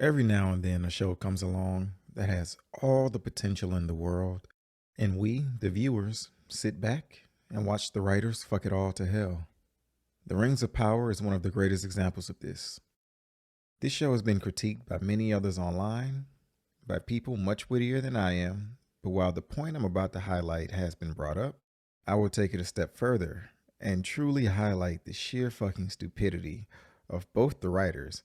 Every now and then a show comes along that has all the potential in the world, and we, the viewers, sit back and watch the writers fuck it all to hell. The Rings of Power is one of the greatest examples of this. This show has been critiqued by many others online, by people much wittier than I am, but while the point I'm about to highlight has been brought up, I will take it a step further and truly highlight the sheer fucking stupidity of both the writers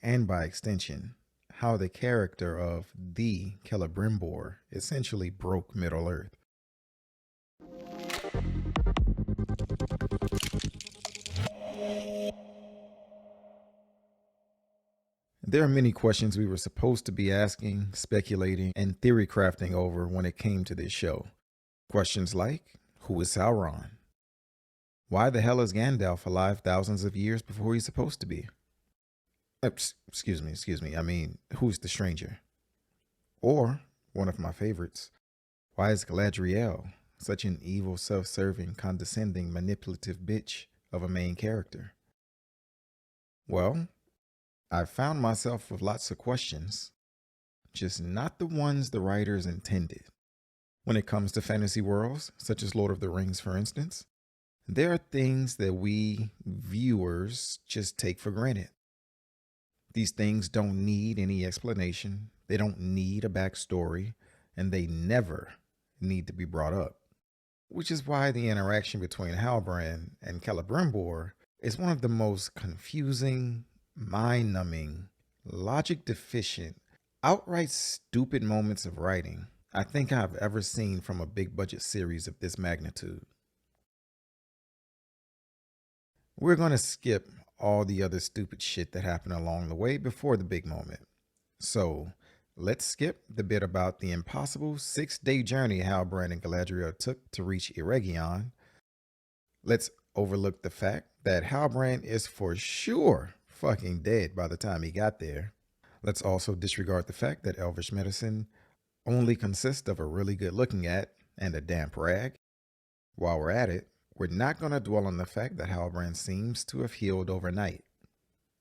and by extension, how the character of the Celebrimbor essentially broke Middle Earth. There are many questions we were supposed to be asking, speculating, and theory crafting over when it came to this show. Questions like, who is Sauron? Why the hell is Gandalf alive thousands of years before he's supposed to be? Excuse me, I mean, who's the stranger? Or, one of my favorites, why is Galadriel such an evil, self-serving, condescending, manipulative bitch of a main character? Well, I found myself with lots of questions, just not the ones the writers intended. When it comes to fantasy worlds, such as Lord of the Rings for instance, there are things that we viewers just take for granted. These things don't need any explanation, they don't need a backstory, and they never need to be brought up. Which is why the interaction between Halbrand and Celebrimbor is one of the most confusing, mind-numbing, logic-deficient, outright stupid moments of writing I think I've ever seen from a big-budget series of this magnitude. We're going to skip all the other stupid shit that happened along the way before the big moment. So, let's skip the bit about the impossible 6-day journey Halbrand and Galadriel took to reach Eregion. Let's overlook the fact that Halbrand is for sure fucking dead by the time he got there. Let's also disregard the fact that Elvish medicine only consists of a really good looking at and a damp rag. While we're at it, we're not going to dwell on the fact that Halbrand seems to have healed overnight.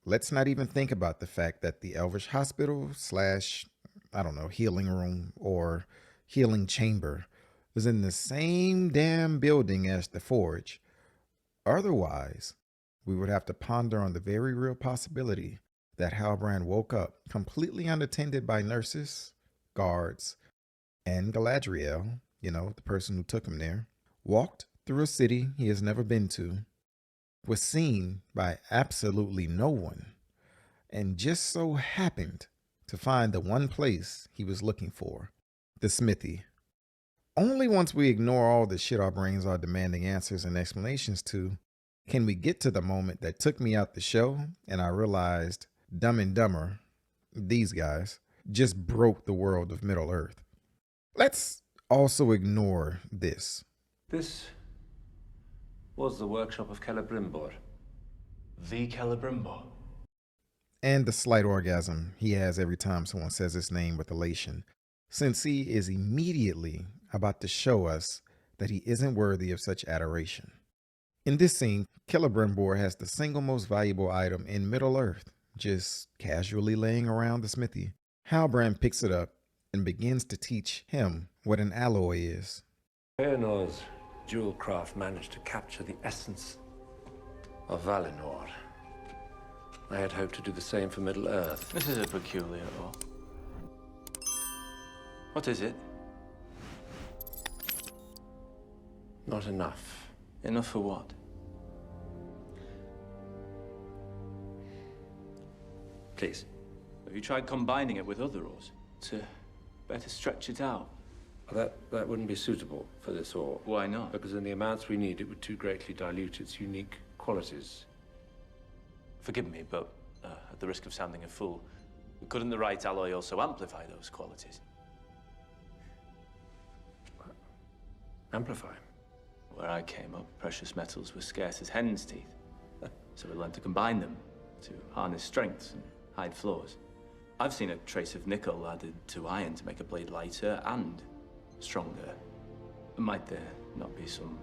Let's not even think about the fact that the Elvish hospital / healing room or healing chamber was in the same damn building as the forge. Otherwise, we would have to ponder on the very real possibility that Halbrand woke up completely unattended by nurses, guards, and Galadriel, the person who took him there, walked through a city he has never been to, was seen by absolutely no one, and just so happened to find the one place he was looking for, the smithy. Only once we ignore all the shit our brains are demanding answers and explanations to, can we get to the moment that took me out the show and I realized Dumb and Dumber, these guys, just broke the world of Middle Earth. Let's also ignore this. This was the workshop of Celebrimbor. The Celebrimbor. And the slight orgasm he has every time someone says his name with elation, since he is immediately about to show us that he isn't worthy of such adoration. In this scene, Celebrimbor has the single most valuable item in Middle Earth, just casually laying around the smithy. Halbrand picks it up and begins to teach him what an alloy is. Feanor's jewel craft managed to capture the essence of Valinor. I had hoped to do the same for Middle Earth. This is a peculiar ore. What is it? Not enough. Enough for what? Please. Have you tried combining it with other ores to better stretch it out? That wouldn't be suitable for this ore. Why not? Because in the amounts we need, it would too greatly dilute its unique qualities. Forgive me, but at the risk of sounding a fool, couldn't the right alloy also amplify those qualities? Amplify. Where I came up, precious metals were scarce as hen's teeth. So we learned to combine them, to harness strengths and hide flaws. I've seen a trace of nickel added to iron to make a blade lighter and stronger. Might there not be some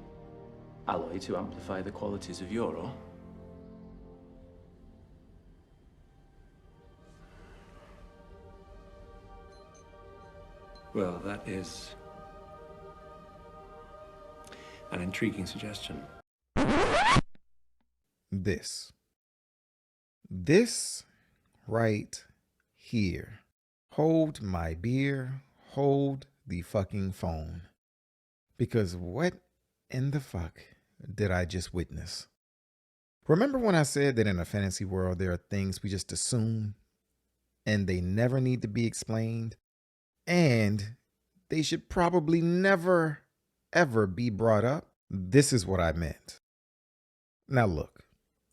alloy to amplify the qualities of your ore? Well, that is an intriguing suggestion. This. This right here. Hold my beer. Hold the fucking phone. Because what in the fuck did I just witness? Remember when I said that in a fantasy world there are things we just assume and they never need to be explained? And they should probably never, ever be brought up? This is what I meant. Now look,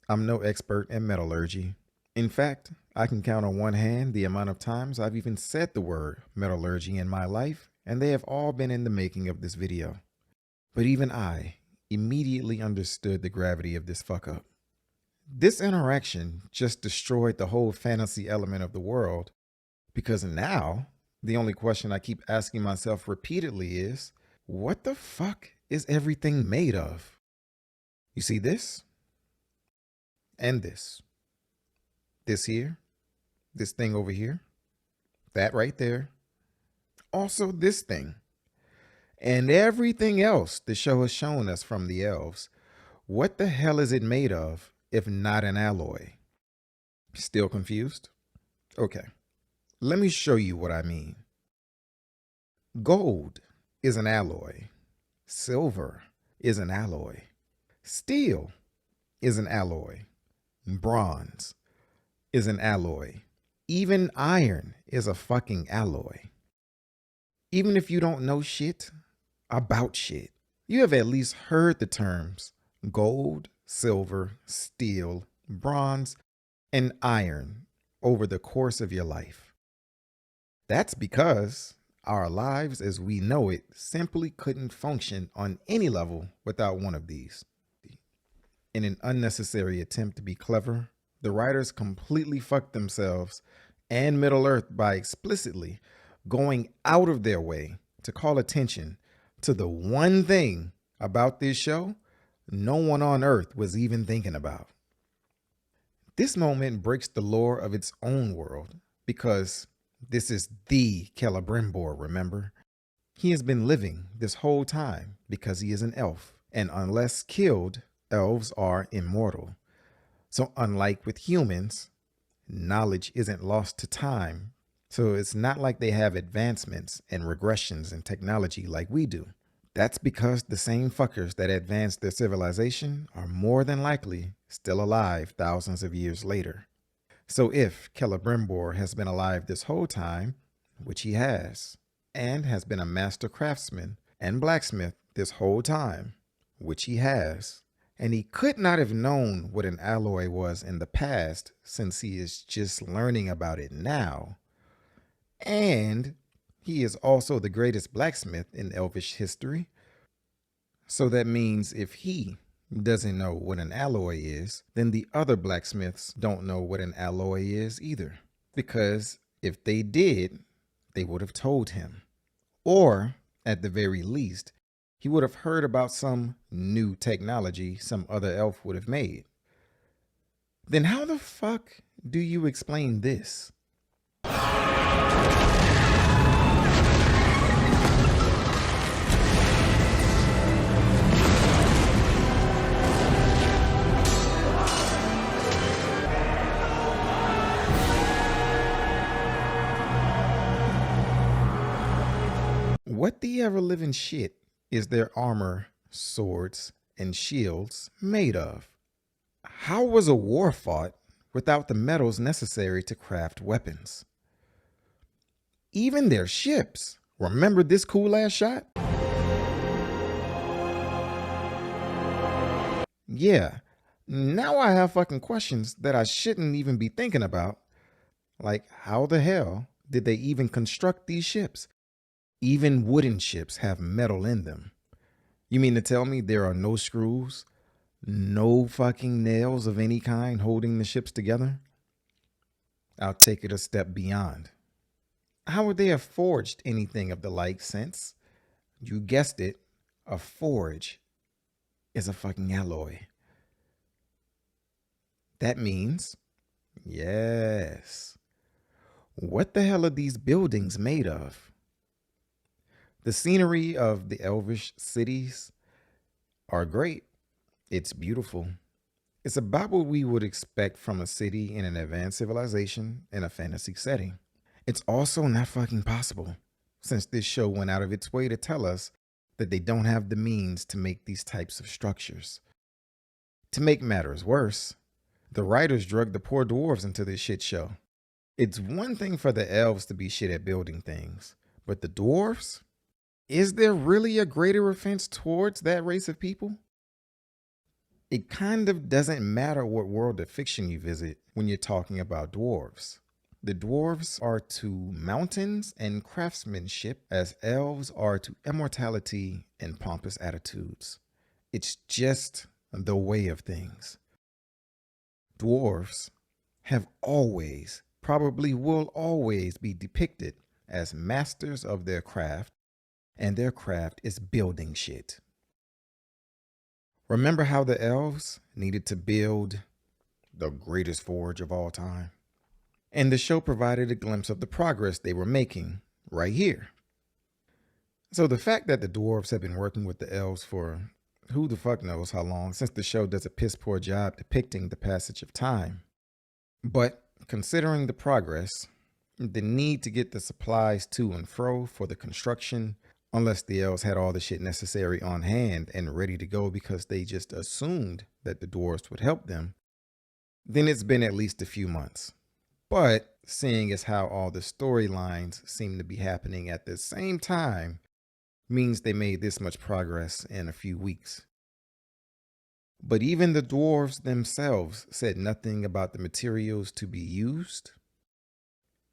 I'm no expert in metallurgy. In fact, I can count on one hand the amount of times I've even said the word metallurgy in my life, and they have all been in the making of this video. But even I immediately understood the gravity of this fuck up. This interaction just destroyed the whole fantasy element of the world, because now the only question I keep asking myself repeatedly is, what the fuck is everything made of? You see this? And this. This here. This thing over here. That right there. Also this thing. And everything else the show has shown us from the elves. What the hell is it made of if not an alloy? Still confused? Okay. Let me show you what I mean. Gold is an alloy. Silver is an alloy. Steel is an alloy. Bronze is an alloy. Even iron is a fucking alloy. Even if you don't know shit about shit, you have at least heard the terms gold, silver, steel, bronze, and iron over the course of your life. That's because our lives as we know it simply couldn't function on any level without one of these. In an unnecessary attempt to be clever, the writers completely fucked themselves and Middle-earth by explicitly going out of their way to call attention to the one thing about this show no one on Earth was even thinking about. This moment breaks the lore of its own world because this is the Celebrimbor, remember? He has been living this whole time because he is an elf, and unless killed, elves are immortal. So unlike with humans, knowledge isn't lost to time. So it's not like they have advancements and regressions in technology like we do. That's because the same fuckers that advanced their civilization are more than likely still alive thousands of years later. So if Celebrimbor has been alive this whole time, which he has, and has been a master craftsman and blacksmith this whole time, which he has, and he could not have known what an alloy was in the past since he is just learning about it now, and he is also the greatest blacksmith in elvish history. So that means if he doesn't know what an alloy is, then the other blacksmiths don't know what an alloy is either. Because if they did, they would have told him. Or, at the very least, he would have heard about some new technology some other elf would have made. Then how the fuck do you explain this? What the ever-living shit is their armor, swords, and shields made of? How was a war fought without the metals necessary to craft weapons? Even their ships. Remember this cool ass shot? Yeah, now I have fucking questions that I shouldn't even be thinking about. Like, how the hell did they even construct these ships? Even wooden ships have metal in them. You mean to tell me there are no screws, no fucking nails of any kind holding the ships together? I'll take it a step beyond. How would they have forged anything of the like since, you guessed it, a forge is a fucking alloy? That means, yes, what the hell are these buildings made of? The scenery of the elvish cities are great. It's beautiful. It's about what we would expect from a city in an advanced civilization in a fantasy setting. It's also not fucking possible, since this show went out of its way to tell us that they don't have the means to make these types of structures. To make matters worse, the writers drugged the poor dwarves into this shit show. It's one thing for the elves to be shit at building things, but the dwarves? Is there really a greater offense towards that race of people? It kind of doesn't matter what world of fiction you visit when you're talking about dwarves. The dwarves are to mountains and craftsmanship as elves are to immortality and pompous attitudes. It's just the way of things. Dwarves have always, probably will always be depicted as masters of their craft, and their craft is building shit. Remember how the elves needed to build the greatest forge of all time? And the show provided a glimpse of the progress they were making right here. So the fact that the dwarves have been working with the elves for who the fuck knows how long, since the show does a piss poor job depicting the passage of time. But considering the progress, the need to get the supplies to and fro for the construction, unless the elves had all the shit necessary on hand and ready to go because they just assumed that the dwarves would help them, then it's been at least a few months. But seeing as how all the storylines seem to be happening at the same time means they made this much progress in a few weeks. But even the dwarves themselves said nothing about the materials to be used.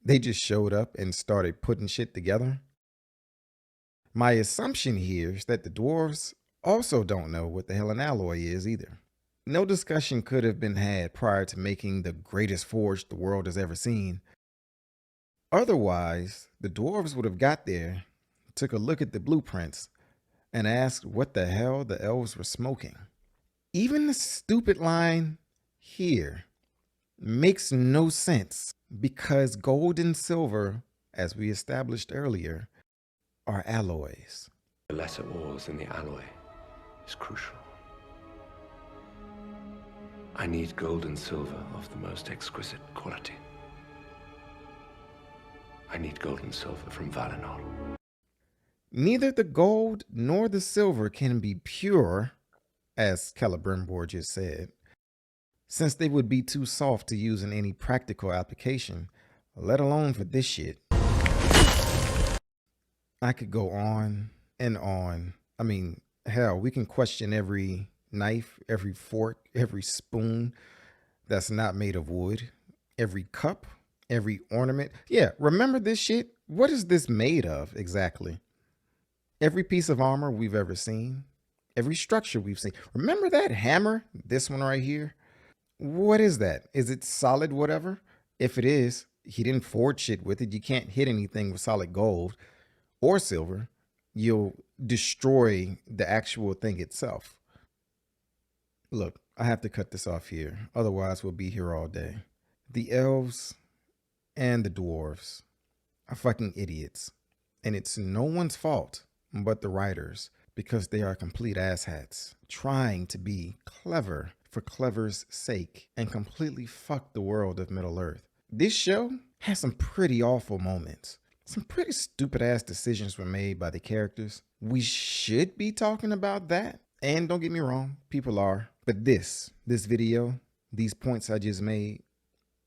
They just showed up and started putting shit together. My assumption here is that the dwarves also don't know what the hell an alloy is either. No discussion could have been had prior to making the greatest forge the world has ever seen. Otherwise, the dwarves would have got there, took a look at the blueprints, and asked what the hell the elves were smoking. Even the stupid line here makes no sense because gold and silver, as we established earlier, are alloys. The lesser ores in the alloy is crucial. I need gold and silver of the most exquisite quality. I need gold and silver from Valinor. Neither the gold nor the silver can be pure, as Celebrimbor just said, since they would be too soft to use in any practical application, let alone for this shit. I could go on and on. I mean, hell, we can question every knife, every fork, every spoon that's not made of wood, every cup, every ornament. Yeah, remember this shit? What is this made of exactly? Every piece of armor we've ever seen, every structure we've seen. Remember that hammer? This one right here? What is that? Is it solid whatever? If it is, he didn't forge shit with it. You can't hit anything with solid gold or silver. You'll destroy the actual thing itself. Look, I have to cut this off here. Otherwise, we'll be here all day. The elves and the dwarves are fucking idiots. And it's no one's fault but the writers, because they are complete asshats, trying to be clever for clever's sake and completely fuck the world of Middle-earth. This show has some pretty awful moments. Some pretty stupid ass decisions were made by the characters. We should be talking about that. And don't get me wrong, people are. But this video, these points I just made,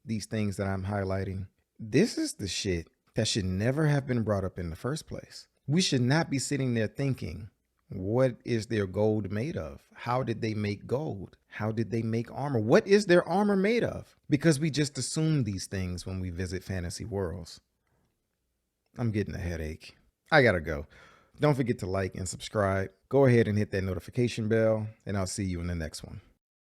these things that I'm highlighting, this is the shit that should never have been brought up in the first place. We should not be sitting there thinking, what is their gold made of? How did they make gold? How did they make armor? What is their armor made of? Because we just assume these things when we visit fantasy worlds. I'm getting a headache. I gotta go. Don't forget to like and subscribe. Go ahead and hit that notification bell, and I'll see you in the next one.